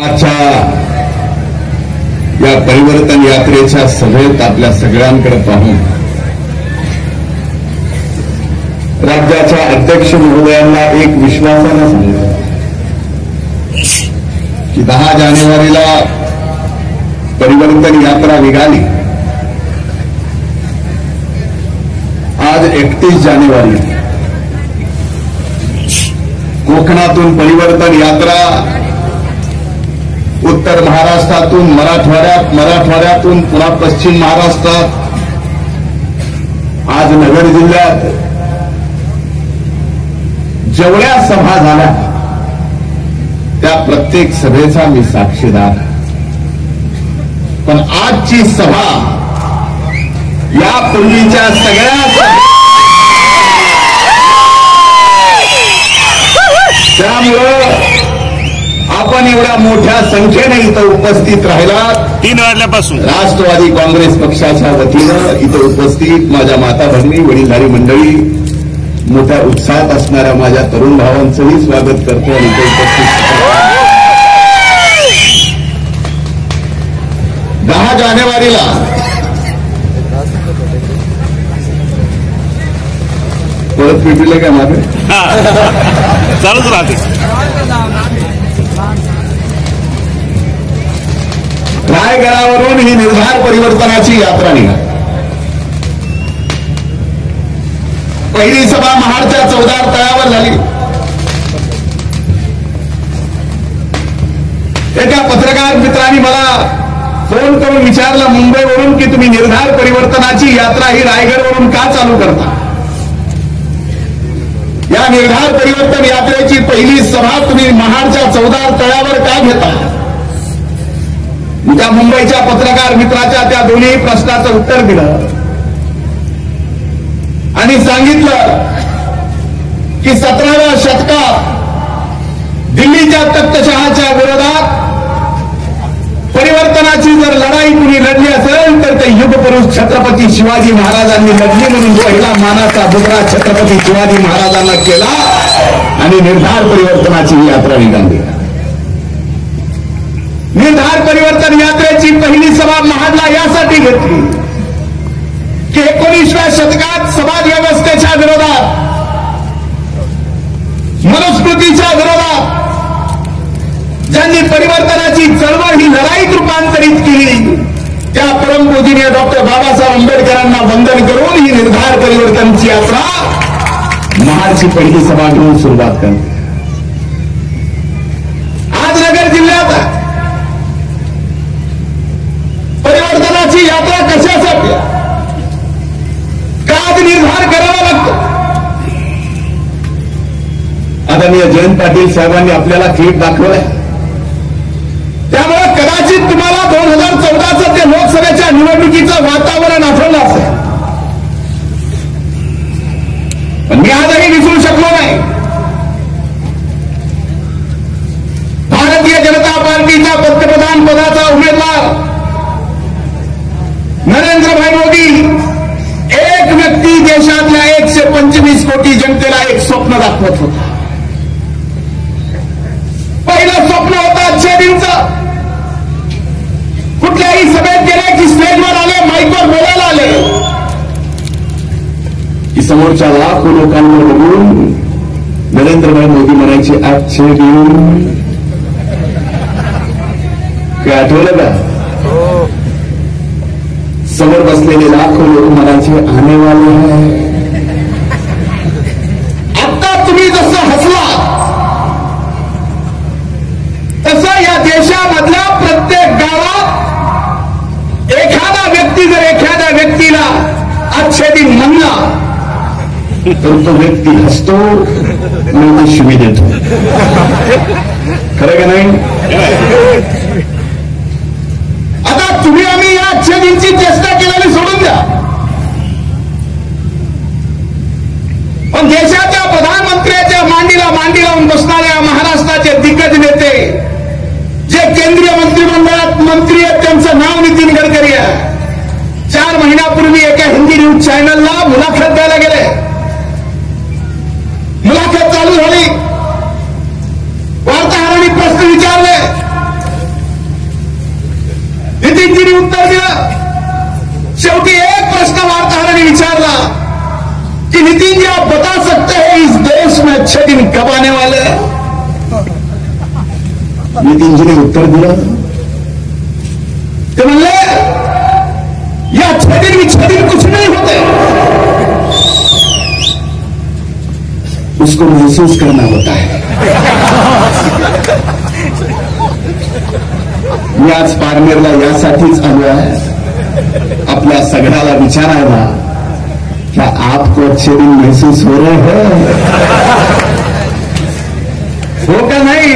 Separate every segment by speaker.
Speaker 1: आजच्या या परिवर्तन यात्रेच्या सभेत आपल्या सगळ्यांकडे पाहून राज्याच्या अध्यक्ष महोदयांना एक विश्वासानं सांगितलं की 10 जानेवारीला परिवर्तन यात्रा निघाली. आज 31 जानेवारी कोकणातून परिवर्तन यात्रा, उत्तर महाराष्ट्रातून मराठवाड्यात, मराठवाड्यातून पुन्हा पश्चिम महाराष्ट्रात, आज नगर जिल्ह्यात जेवढ्या सभा झाल्या त्या प्रत्येक सभेचा मी साक्षीदार. पण आजची सभा यापूर्वीच्या सगळ्या त्यामुळं आपण एवढ्या मोठ्या संख्येने इथं उपस्थित राहिलात.
Speaker 2: 3 वाजल्यापासून
Speaker 1: राष्ट्रवादी काँग्रेस पक्षाच्या वतीनं इथं उपस्थित माझ्या माता भगिनी, वडीलधारी मंडळी, मोठ्या उत्साहात असणाऱ्या माझ्या तरुण भावांचंही स्वागत करतो. आणि इथं उपस्थित 10 जानेवारीला परत पिटले काय मागे
Speaker 2: चालूच राहते.
Speaker 1: रायगडावरून ही निर्धार परिवर्तनाची यात्रा निघाली. पहिली सभा महाडच्या 14 तळावर झाली. एका पत्रकार मित्रांनी मला फोन करून विचारलं मुंबईवरून की तुम्ही निर्धार परिवर्तनाची यात्रा ही रायगडवरून का चालू करता? या निर्धार परिवर्तन यात्रेची पहिली सभा तुम्ही महाडच्या 14 तळावर का घेता? त्या मुंबईच्या पत्रकार मित्राच्या त्या दोन्ही प्रश्नाचं उत्तर दिलं आणि सांगितलं की 17व्या शतकात दिल्लीच्या तख्तशहाच्या विरोधात परिवर्तनाची जर लढाई कुणी लढली असेल तर ते युगपुरुष छत्रपती शिवाजी महाराजांनी लढली, म्हणून पहिला मानाचा बुजरा छत्रपती शिवाजी महाराजांना केला आणि निर्धार परिवर्तनाची ही यात्रा निघाली. निर्धार परिवर्तन यात्रेची पहिली सभा महाडला यासाठी घेतली की 19व्या शतकात समाज व्यवस्थेच्या विरोधात, मनुस्मृतीच्या विरोधात ज्यांनी परिवर्तनाची चळवळ ही लढाईत रूपांतरित केली त्या परमपूजनीय डॉक्टर बाबासाहेब आंबेडकरांना वंदन करून ही निर्धार परिवर्तनाची यात्रा महाडची पहिली सभा घेऊन सुरुवात करते. आज नगर जिल्ह्यात परिवर्तनाची यात्रा कशासाठी? का आज निर्धार करावा लागतो? आदरणीय जयंत पाटील साहेबांनी आपल्याला क्लिप दाखवलाय. त्यामुळे कदाचित तुम्हाला 2014चं ते लोकसभेच्या निवडणुकीचं वातावरण आठवलं असेल, पण मी आजही विसरू शकलो नाही. भारतीय जनता पार्टीचा पंतप्रधान पदाचा उमेदवार नरेंद्रभाई मोदी एक व्यक्ती देशातल्या 125 कोटी जनतेला एक स्वप्न दाखवत होता. पहिलं स्वप्न होतं 6 दिवस. कुठल्याही सभेत गेले की स्टेजवर आले, माईकवर बोलायला आले की समोरच्या लाखो लोकांवर बघून नरेंद्रभाई मोदी म्हणायचे अच्छे दिन. काय आठवलं का? समोर बसलेले लाखो लोक म्हणायचे आने वाले हैं. आता तुम्ही जसं हसला तसं या देशामधल्या प्रत्येक गावात एखादा व्यक्ती जर एखाद्या व्यक्तीला अच्छे दिन म्हणला तर तो व्यक्ती हसतो आणि शिवी देतो. खरं का नाही? आता तुम्ही आम्ही या अच्छे दिनची चेष्टा केलेली सोडून द्या, पण देशाच्या प्रधानमंत्र्याच्या मांडीला मांडी लावून बसणाऱ्या महाराष्ट्राचे दिग्गज नेते जे केंद्रीय मंत्रिमंडळात मंत्री आहेत त्यांचं नाव नितीन गडकरी आहे. 4 महिन्यापूर्वी एका हिंदी न्यूज चॅनलला मुलाखत द्यायला गेले. मुलाखत चालू झाली. वार्ताहरांनी प्रश्न विचारले छदिन कब आने वाले? नितीनजीने उत्तर दिलं. ते म्हणले या छदिन कुछ नहीं होते, उसको महसूस करना होता है. मी आज पारनेरला यासाठीच आलो आहे आपल्या सगळ्याला विचारायला, क्या आपको अच्छे दिन महसूस हो रहे हैं? हो का नाही?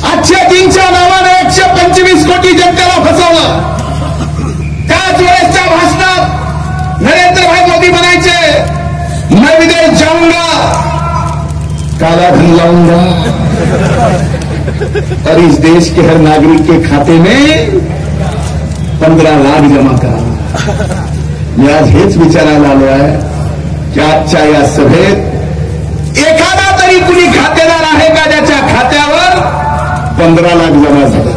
Speaker 1: आजच्या दिनच्या नावाने 125 कोटी जनतेला फसवलं. त्याच वेळेसच्या भाषणात नरेंद्रभाई मोदी म्हणायचे, मैं विदेश जाऊंगा, काला धन लाऊंगा और इस देश के हर नागरिक के खाते में 15 लाख जमा करा. मी आज हेच विचारायला आलो आहे की आजच्या या सभेत एखादा तरी कुणी खातेदार आहे का ज्याच्या खात्यावर 15 लाख जमा झाले?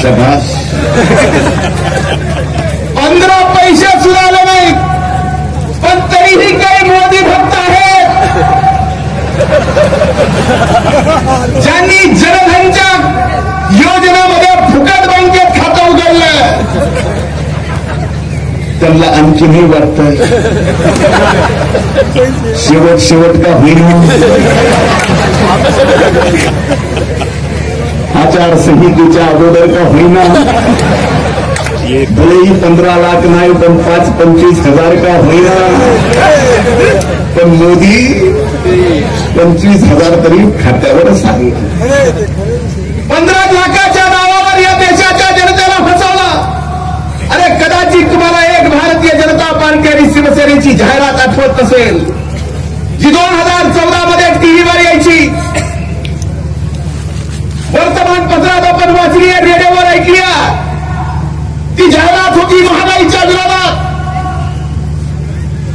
Speaker 1: शाबास. 15 पैसे सुद्धा आले नाही, पण तरीही काही मोदी भक्त आहेत ज्यांनी जनधनच्या योजनेमध्ये फुकट बँकेत खातं उघडलं. त्यांना आणखीनही वाटतं शेवट का होईल. आचारसंहितेच्या अगोदर का होईना, भलेही 15 लाख नाही पण 5-25 हजार का होईना, पण मोदी 25,000 तरी खात्यावर सांगितलं. 15 लाखाच्या नावावर या देशाच्या जनतेला फसवलं. अरे कदाचित तुम्हाला एक भारतीय जनता पार्टी आणि शिवसेनेची जाहिरात आठवत नसेल, जी 2014 मध्ये टीव्हीवर यायची. वर्तमानपत्रात आपण वाचली, रेडिओवर ऐकली. ती जाहिरात होती महागाईच्या विरोधात.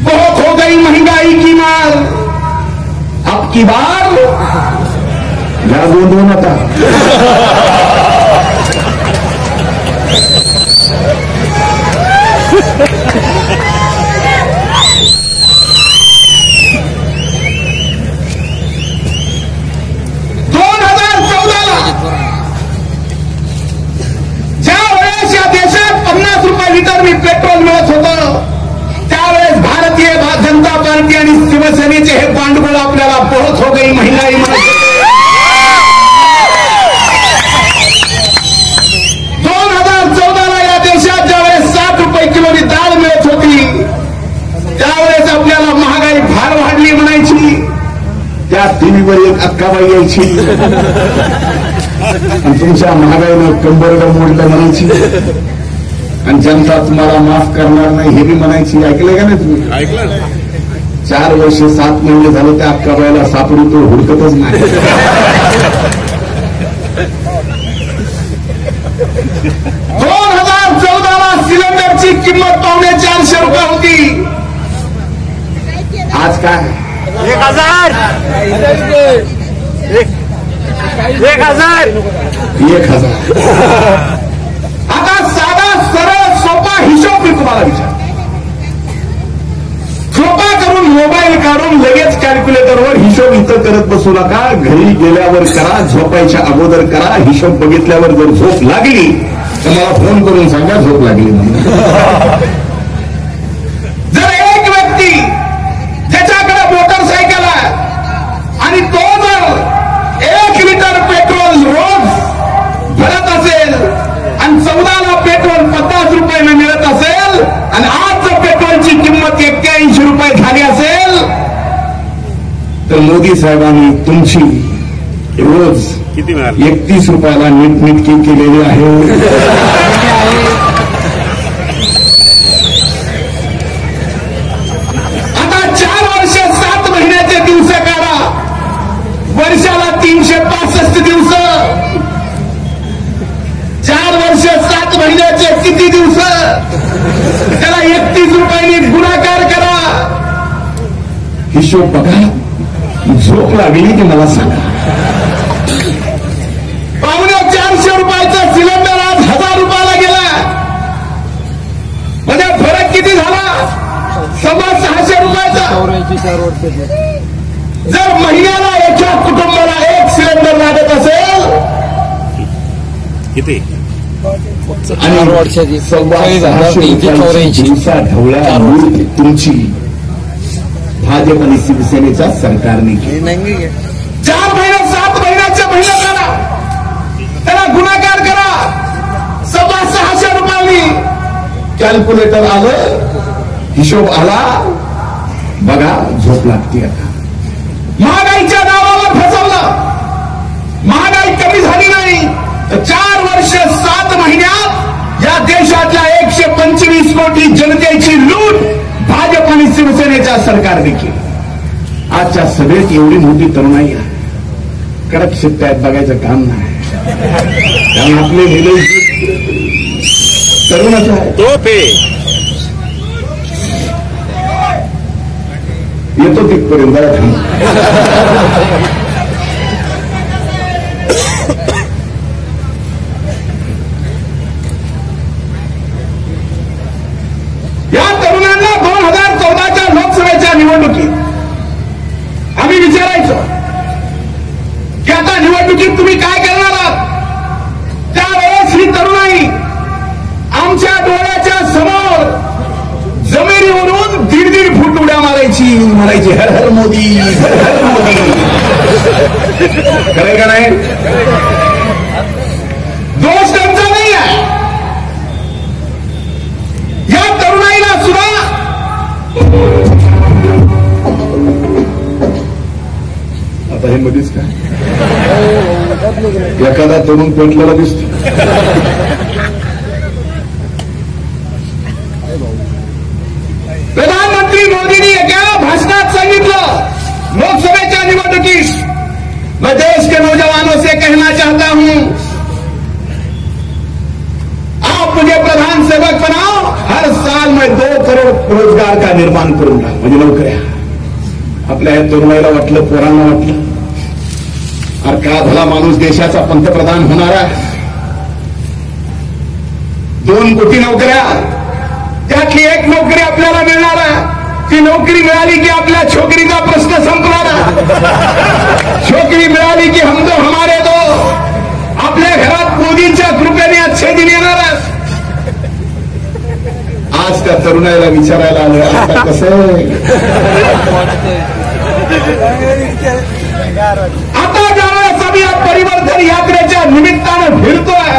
Speaker 1: बहुत हो गई महंगाई की मार, अब की बार या गोंधळ नका. लिटरनी पेट्रोल मिळत होतं, त्यावेळेस भारतीय जनता पार्टी आणि शिवसेनेचे हे पांडुबळ आपल्याला बहुत हो गई महंगाई म्हणत. 2014ला या देशात ज्यावेळेस 60 रुपये किलोनी डाळ मिळत होती, त्यावेळेस आपल्याला महागाई फार वाढली म्हणायची. त्या टीव्हीवर एक अक्काबाई यायची आणि तुमच्या महागाईनं कंबरडं मोडलं म्हणायची आणि जनता तुम्हाला माफ करणार नाही हे बी म्हणायची. ऐकलंय का नाही तुम्ही?
Speaker 2: ऐकलं.
Speaker 1: 4 वर्ष 7 महिने झालं त्या अक्काबाईला सापडून तो हुडकतच नाही. 2014ला सिलेंडरची किंमत 450 रुपये होती. आज काय?
Speaker 3: 1000.
Speaker 1: आता साधा सरळ सोपा हिशोब मी तुम्हाला विचार. सोपा करून मोबाईल काढून लगेच कॅल्क्युलेटरवर हिशोब इथं करत बसू नका. घरी गेल्यावर करा, झोपायच्या अगोदर करा. हिशोब बघितल्यावर जर झोप लागली तर मला फोन करून सांगा झोप लागली म्हणून. जर एक व्यक्ती ज्याच्याकडे मोटरसायकल आहे आणि तो जर 1 लिटर पेट्रोल रोज भरत असेल आणि 14ला पेट्रोल 50 रुपयाने मिळत असेल आणि आज पेट्रोलची किंमत 81 रुपये झाली असेल तर मोदी साहेबांनी तुमची रोज
Speaker 2: किती मिळाली?
Speaker 1: 31 रुपयाला नीटनेटकी केलेली आहे. आता 4 वर्ष 7 महिन्याचे दिवस काढा, वर्षाला 365 दिवस. 4 वर्ष 7 महिन्याचे किती दिवस? त्याला 31 रुपयांनी गुणाकार करा. हिशोब बघा. झोप लागली की मला सांगा. 400 रुपयाचा सिलेंडर आज 1000 रुपयाला गेला. म्हणजे फरक किती झाला? 650 रुपयाचा
Speaker 3: 84 वर्षाचे
Speaker 1: जर महिन्याला एका कुटुंबाला 1 सिलेंडर लागत असेल
Speaker 2: किती
Speaker 3: 4 वर्षाची
Speaker 1: 6,384 दिवसा ढवळ्या मूर्ती तुमची भाजप आणि शिवसेनेच्या सरकारने केली. 4 महिने 7 महिन्याच्या महिन्यात करा, त्याला गुणाकार करा 6,500 रुपयांनी. कॅल्क्युलेटर आलं, हिशोब आला, बघा झोप लागते. आता महागाईच्या नावावर फसवलं, महागाई कमी झाली नाही तर 4 वर्ष 7 महिन्यात या देशातल्या 125 कोटी जनतेची लूट भाजप आणि शिवसेनेच्या सरकारने केली. आजच्या सभेत एवढी मोठी तरुणाई आहे, कडक शिट्ट्या आहेत, बघायचं काम नाही. कारण आपले निलेश तरुणच आहे.
Speaker 2: तो पे
Speaker 1: येतो तिथपर्यंत जरा थांब. या तरुणांना 2014च्या लोकसभेच्या निवडणुकीत आम्ही विचारायचो की आता निवडणुकीत तुम्ही काय करणार आहात. त्यावेळेस ही तरुणाई आमच्या डोळ्याच्या समोर जमिनीवरून 1.5 फूट उड्या मारायची हर हर मोदी, हर हर मोदी. खरं का नाही? दोष त्यांचा नाही आहे. या तरुणाईला सुद्धा आता हे मध्येच काय एखादा तरुण पेटलेला दिसतो. प्रधानमंत्री मोदींनी एका भाषणात सांगितलं लोकसभेच्या निवडणुकीत, मैं देश के नौजवानों से कहना चाहता हूं, आप मुझे प्रधान सेवक बनाओ, हर साल मैं 2 करोड रोजगार का निर्माण करूंगा. म्हणजे नोकऱ्या. आपल्या या तरुणाईला वाटलं, पोरांना वाटलं, अरे का भला माणूस देशाचा पंतप्रधान होणार आहे. 2 कोटी नोकऱ्या, त्यातली 1 नोकरी आपल्याला मिळणार आहे. ती नोकरी मिळाली की आपल्या छोकरीचा प्रश्न संपणार. छोकरी मिळाली की हम दो हमारे दो. आपल्या घरात मोदींच्या कृपेने अच्छे दिन येणार. आज त्या तरुणाईला विचारायला आलं, आता कसं आता ज्यावेळेस आम्ही या परिवर्तन यात्रेच्या निमित्तानं फिरतोय,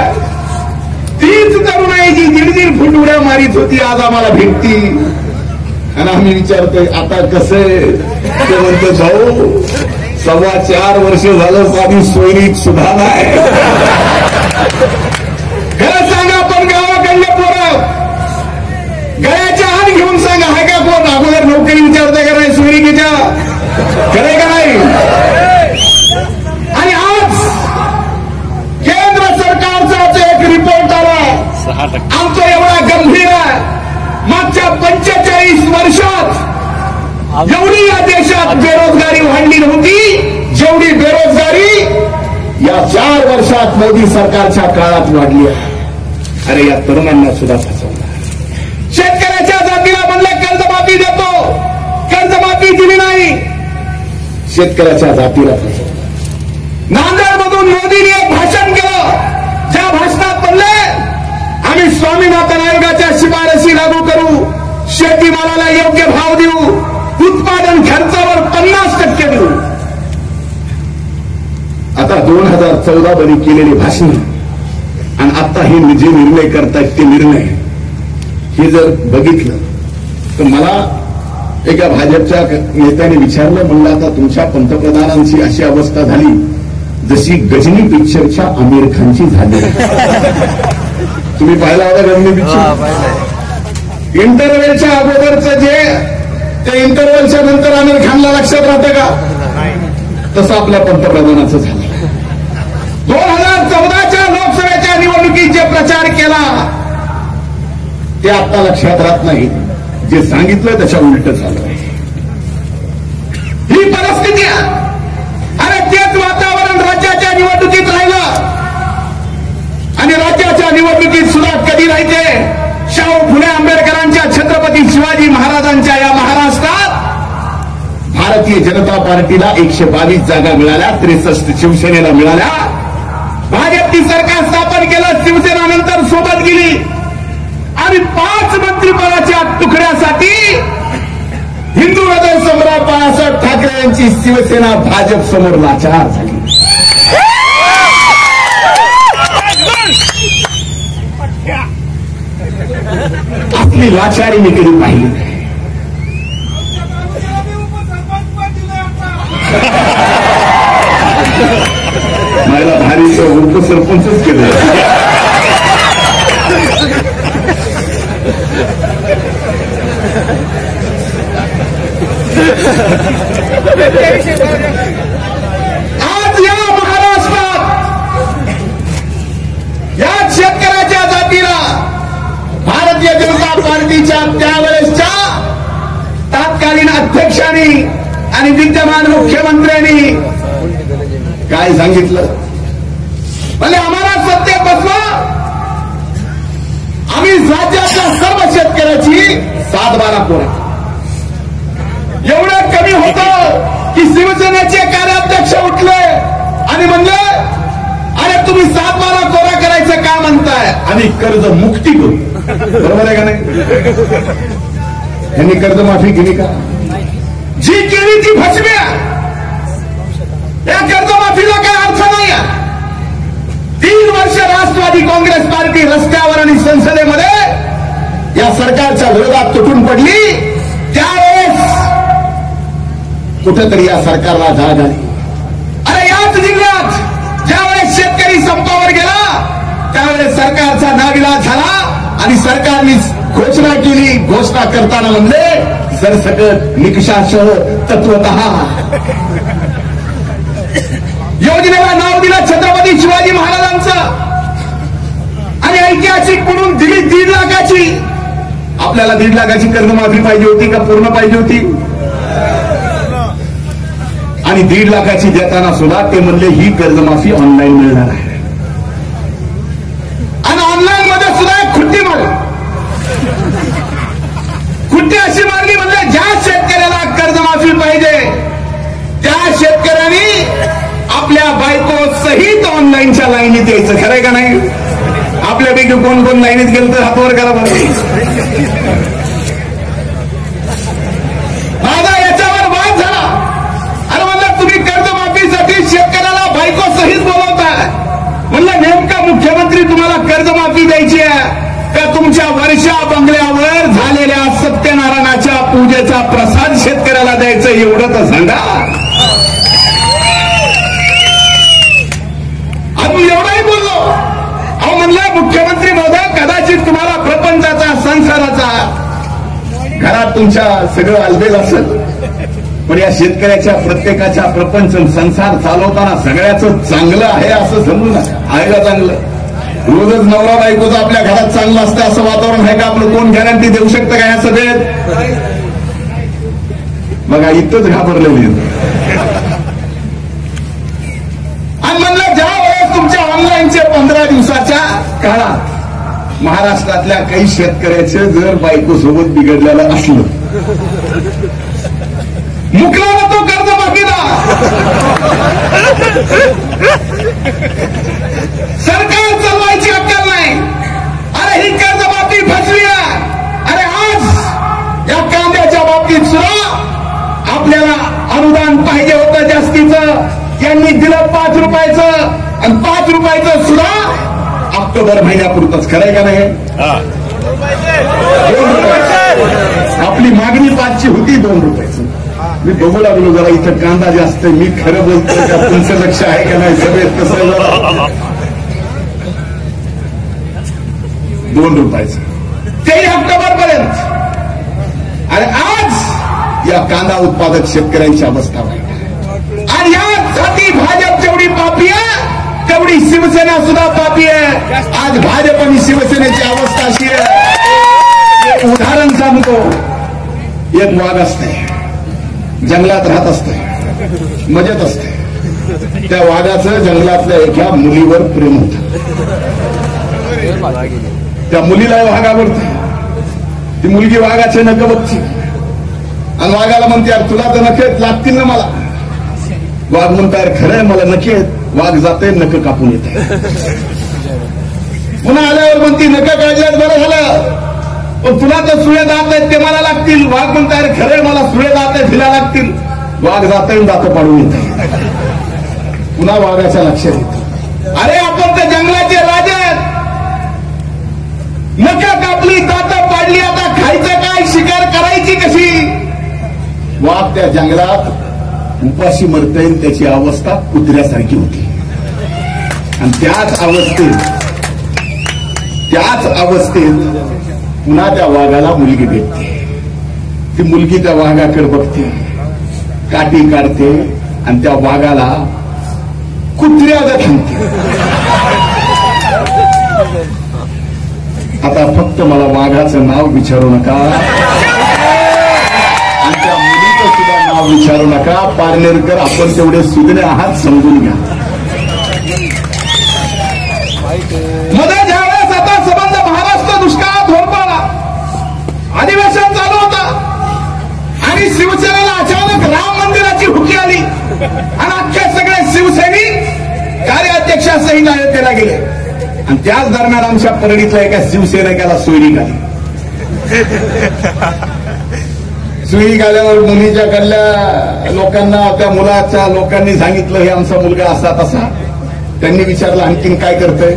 Speaker 1: तीच तरुणाई जी 1.5 फूट उड्या मारीत होती आज आम्हाला भेटती. आणि आम्ही विचारतोय आता कसं. ते म्हणतो भाऊ 4.25 वर्ष झालं साधी सोयरीत सुद्धा नाही. खरं सांगा, पण गावाकडले पोरं गळ्याच्या हात घेऊन सांगा, आहे का कोण अगोदर नोकरी विचारताय का नाही सोयरिकीच्या? खरंय का नाही? आणि आज केंद्र सरकारचा एक रिपोर्ट आला,
Speaker 2: 6%
Speaker 1: आमचं एवढा गंभीर आहे. मागच्या 45 वर्षात एवढी या देशात बेरोजगारी वाढली नव्हती जेवढी बेरोजगारी या 4 वर्षात मोदी सरकारच्या काळात वाढली आहे. अरे या तरुणांना सुद्धा फसवलं. शेतकऱ्याच्या जातीला म्हणलं कर्जमाफी देतो, कर्जमाफी दिली नाही. शेतकऱ्याच्या जातीला फसवलं. नांदेडमधून मोदींनी एक भाषण केलं, ज्या भाषणात म्हणले आम्ही स्वामीनाथन आयोगाच्या शिफारसी लागू करू, शेतीमालाला योग्य भाव देऊ, उत्पादन खर्चावर 50% देऊ. आता 2014 मध्ये केलेली भाषण आणि आता हे जे निर्णय करतायत ते निर्णय हे जर बघितलं तर मला एका भाजपच्या नेत्याने विचारलं, म्हणलं आता तुमच्या पंतप्रधानांची अशी अवस्था झाली जशी गजनी पिक्चरच्या आमिर खानची झाली. तुम्ही पाहिला होता गजनी पिक्चर? इंटरव्हलच्या अगोदरचं जे ते इंटरव्हलच्या नंतर आमिर खानला लक्षात राहतं का? तसं आपल्या पंतप्रधानाचं झालं. 2014च्या लोकसभेच्या निवडणुकीत जे प्रचार केला ते आता लक्षात राहत नाही. जे सांगितलं त्याच्या उलट झालं आहे. ही परिस्थिती आहे. अरे तेच वातावरण राज्याच्या निवडणुकीत राहिलं आणि राज्याच्या निवडणुकीत सुद्धा कधी राहते शाहू फुले आंबेडकरांच्या छत्रपती शिवाजी महाराजांच्या या भारतीय जनता पार्टीला 122 जागा मिळाल्या, 63 शिवसेनेला मिळाल्या. भाजपची सरकार स्थापन केलं, शिवसेना नंतर सोबत गेली आणि 5 मंत्रिपदाच्या तुकड्यासाठी हिंदू हृदय सम्राट बाळासाहेब ठाकरे यांची शिवसेना भाजप समोर लाचार झाली. आपली लाचारी मी कधी पाहिली नाही. मला भारी उपसरपंचच केलं. आज या महाराष्ट्रात या शेतकऱ्याच्या जातीला भारतीय जनता पार्टीच्या त्यावेळेसच्या तत्कालीन अध्यक्षांनी आणि विद्यमान मुख्यमंत्र्यांनी काय सांगितलं? म्हणजे आम्हाला सत्तेत बसवा, आम्ही राज्यातल्या सर्व शेतकऱ्याची 7-12 कोरा. एवढं कमी होतं की शिवसेनेचे कार्याध्यक्ष उठले आणि म्हणले, अरे तुम्ही 7-12 कोरा करायचं का म्हणताय? आम्ही कर्ज मुक्ती करू. बरोबर आहे का नाही? यांनी कर्जमाफी केली का? जी केली ती भस्म्या. या कर्जमाफीला काय अर्थ नाही. 3 वर्ष राष्ट्रवादी काँग्रेस पार्टी रस्त्यावर आणि संसदेमध्ये या सरकारच्या विरोधात तुटून पडली. त्यावेळेस कुठेतरी या सरकारला जाग आली. अरे याच जिल्ह्यात ज्यावेळेस शेतकरी संपावर गेला त्यावेळेस सरकारचा नाविलाज झाला आणि सरकारने घोषणा केली. घोषणा करताना म्हणले सरसकट निकषासह तत्वतः. योजनेला नाव दिलं छत्रपती शिवाजी महाराजांचं आणि ऐतिहासिक म्हणून दिली 1.5 लाखाची. आपल्याला 1.5 लाखाची कर्जमाफी पाहिजे होती का पूर्ण पाहिजे होती? आणि 1.5 लाखाची देताना सुद्धा ते म्हणले ही कर्जमाफी ऑनलाईन मिळणार आहे. आणि ऑनलाईन मध्ये सुद्धा एक खुट्टी मारली. खुट्टी अशी मारली म्हणजे ज्या शेतकऱ्याला कर्जमाफी पाहिजे त्या शेतकऱ्यांनी आपल्या बायको सहित ऑनलाईनच्या लाईनीत यायचं. खरंय का नाही? आपल्यापैकी कोण कोण लाईनीत गेलं तर हातवर करा बरं. माझा याच्यावर वाद झाला आणि म्हणलं तुम्ही कर्जमाफीसाठी शेतकऱ्याला बायको सहित बोलवताय. म्हणलं नेमका मुख्यमंत्री तुम्हाला कर्जमाफी द्यायची आहे का तुमच्या वर्षा बंगल्यावर झालेल्या सत्यनारायणाच्या पूजेचा प्रसाद शेतकऱ्याला द्यायचं एवढं तर सांगा. आम्ही एवढंही बोललो. अहो म्हणलं मुख्यमंत्री महोदय कदाचित तुम्हाला प्रपंचाचा संसाराचा घरात तुमच्या सगळं अलबेल असेल पण या शेतकऱ्याच्या प्रत्येकाच्या प्रपंच संसार चालवताना सगळ्याचं चांगलं आहे असं समजू नका. आहे का चांगलं? रोजच नवरा बायकोचं आपल्या घरात चांगलं असतं असं वातावरण आहे का आपलं? कोण गॅरंटी देऊ शकतं का या सभेत? बघा इथंच घाबरलेली. आणि म्हणलं ज्या वेळेस तुमच्या ऑनलाईनचे 15 दिवसाच्या काळात महाराष्ट्रातल्या काही शेतकऱ्याचे जर बायको सोबत बिघडलेलं असलं मुकला ना तो कर्जमाफीला. सरकार चालवायची अक्कल नाही. अरे ही कर्जमाफी फसवी आहे. अरे आज या कांद्याच्या बाबतीत सुद्धा आपल्याला अनुदान पाहिजे होतं जास्तीचं. यांनी दिलं 5 रुपयाचं आणि 5 रुपयाचं सुद्धा ऑक्टोबर महिन्यापुरतच. खरंय का नाही? 2 रुपये. आपली मागणी 5ची होती 2 रुपयाचं. मी बघू लागलो जरा इथं कांदा जास्त आहे. मी खरं बोलतोय का? तुमचं लक्ष आहे का नाही सभेत? कसं 2 रुपयाचं तेही ऑक्टोबर पर्यंत. आणि आज या कांदा उत्पादक शेतकऱ्यांची अवस्था वाईट आहे. आणि यासाठी भाजप जेवढी पापी आहे तेवढी शिवसेना सुद्धा पापी आहे. आज भाजप आणि शिवसेनेची अवस्था अशी आहे. एक उदाहरण सांगतो. एक वाघ असते, जंगलात राहत असते, मजेत असते. त्या वाघाचं जंगलातल्या एका मुलीवर प्रेम होतं. त्या मुलीला वाघ आवडते. ती मुलगी वाघाचे नख बघते. आणि वाघाला म्हणते यार तुला तर नखेत लागतील ना मला. वाघ म्हणताय खरंय मला नखेत. वाघ जाते नख कापून येते. पुन्हा आल्यावर म्हणती नख काढल्यात बरं झालं, पण तुला तर सुळे दात आहेत ते मला लागतील. वाघ म्हणताय खरंय मला सुळे दात आहेत तिला लागतील. वाघ जाते दात पाडून येते. पुन्हा वाघाच्या लक्षात येतं अरे आपण तर जंगलाचे राजा आहेत. नख कापली दात पाडली आता खायचं काय शिकार करायची कशी. वाघ त्या जंगलात उपाशी मरता त्याची अवस्था कुत्र्यासारखी होती. आणि त्याच अवस्थेत पुन्हा त्या वाघाला मुलगी भेटते. ती मुलगी त्या वाघाकडे बघते, काठी काढते आणि त्या वाघाला कुत्र्याला थांबते. आता फक्त मला वाघाचं नाव विचारू नका आणि त्या मुलीचं सुद्धा नाव विचारू नका. पारनेरकर आपण तेवढे सुधने आहात समजून घ्या. मध्ये ज्यावेळेस आता संबंध महाराष्ट्र दुष्काळात होरपळला, अधिवेशन चालू होता आणि शिवसेनेला अचानक राम मंदिराची हुकी आली आणि अख्खे सगळे शिवसैनिक कार्याध्यक्षासहित अयोध्येला गेले. आणि त्याच दरम्यान आमच्या परळीतल्या एका शिवसैनिकाला सोयरीक आली. सोयरीक आल्यावर मुलीच्या कडल्या लोकांना त्या मुलाच्या लोकांनी सांगितलं हे आमचा मुलगा असा तसा. त्यांनी विचारलं आणखीन काय करतोय,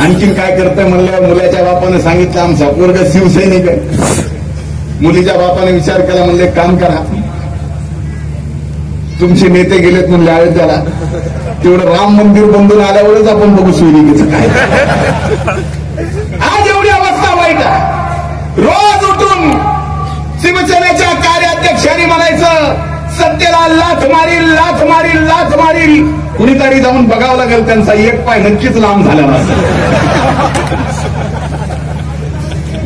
Speaker 1: आणखीन काय करतोय म्हणल्यावर मुलाच्या बापाने सांगितलं आमचा पोरगा शिवसैनिक आहे. मुलीच्या बापाने विचार केला, म्हणले काम करा, तुमचे नेते गेलेत म्हणले अयोध्याला, तेवढं राम मंदिर बंधून आल्यावरच आपण बघू सोयरिकेचं काय. आज एवढी अवस्था वाईट आहे. रोज उठून शिवसेनेच्या कार्याध्यक्षांनी म्हणायचं सत्तेला लाथ मारील, लाथ मारील, लाथ मारील. कुणीतरी जाऊन बघावं लागेल त्यांचा एक पाय नक्कीच लांब झाला नसेल.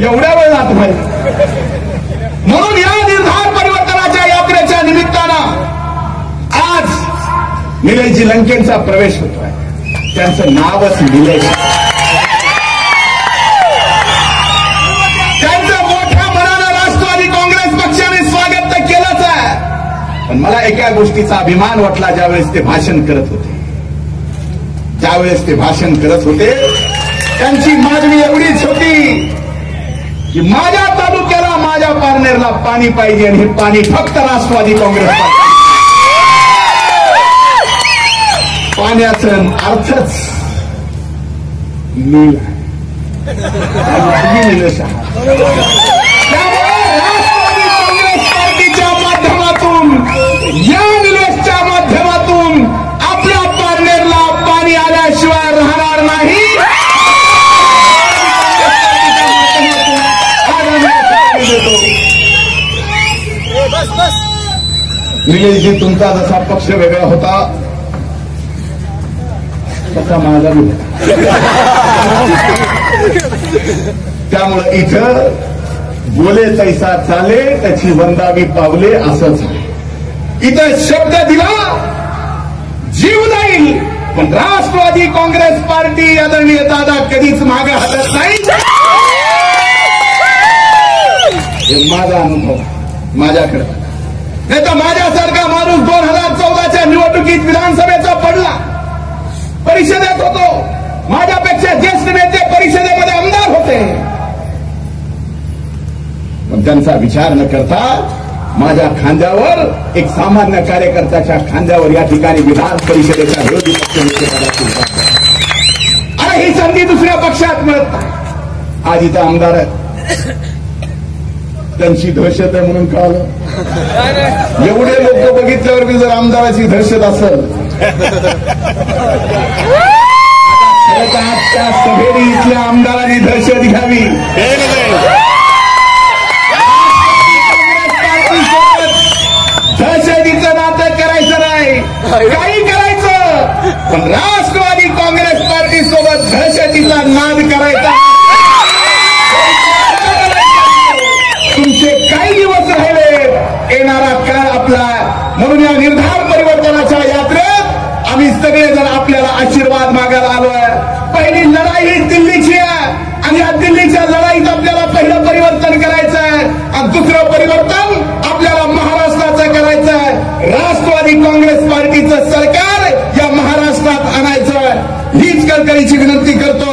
Speaker 1: एवढ्या वेळ लाथ मारील. म्हणून या निर्धार परिवर्तनाच्या यात्रेच्या निमित्तानं आज निलेशजी लंकेंचा प्रवेश होतोय. त्यांचं नावच निलेश. त्यांचं मोठ्या मनानं राष्ट्रवादी काँग्रेस पक्षाने स्वागत तर केलंच आहे, पण मला एका गोष्टीचा अभिमान वाटला ज्यावेळेस ते भाषण करत होते. त्यांची मागणी एवढीच होती की माझ्या तालुक्याला, माझ्या पारनेरला पाणी पाहिजे आणि हे पाणी फक्त राष्ट्रवादी काँग्रेस पाहिजे. पाण्याचा अर्थच नील निलेश आहे. राष्ट्रवादी काँग्रेस पार्टीच्या माध्यमातून, या निलेशच्या माध्यमातून आपल्या पारनेरला पाणी आल्याशिवाय राहणार नाही. निलेशजी तुमचा जसा पक्ष वेगळा होता तसा माझा त्यामुळं इथं बोले तैसा चाले त्याची वंदावी पावले असंच आहे. इथं शब्द दिला जीव जाईल, पण राष्ट्रवादी काँग्रेस पार्टी आदरणीय दादा कधीच मागे हटत नाही. हे माझा अनुभव माझ्याकडे. नाही तर माझ्यासारखा माणूस 2014च्या निवडणुकीत विधानसभेचा पडला, परिषदेत होतो. माझ्यापेक्षा ज्येष्ठ नेते परिषदेमध्ये आमदार होते, पण त्यांचा विचार न करता माझ्या खांद्यावर, एक सामान्य कार्यकर्त्याच्या खांद्यावर या ठिकाणी विधान परिषदेच्या विरोधी पक्षनेतेपदाची आणि ही संधी दुसऱ्या पक्षात मिळत नाही. आज इथं आमदार आहेत, त्यांची दहशत आहे म्हणून कळालं. एवढे लोक बघितल्यावर बी जर आमदाराची दहशत असेल, त्या सभेने इथल्या आमदारांनी दहशत घ्यावी. दहशतीचं नातं करायचं नाही, काही करायचं, पण राष्ट्रवादी काँग्रेस पार्टी सोबत दहशतीचा नाद करायचा. तुमचे काही दिवस राहिले, येणारा काळ आपला. म्हणून या निर्धार परिवर्तनाच्या यात्रेत आम्ही सगळेजण आपल्याला आशीर्वाद मागायला आलोय. पहिली लढाई ही दिल्लीची आहे आणि या दिल्लीच्या लढाईत आपल्याला पहिलं परिवर्तन करायचं आहे आणि दुसरं परिवर्तन आपल्याला महायुतीचं सरकार या महाराष्ट्रात आणायचं हीच कळकळीची विनंती करतो.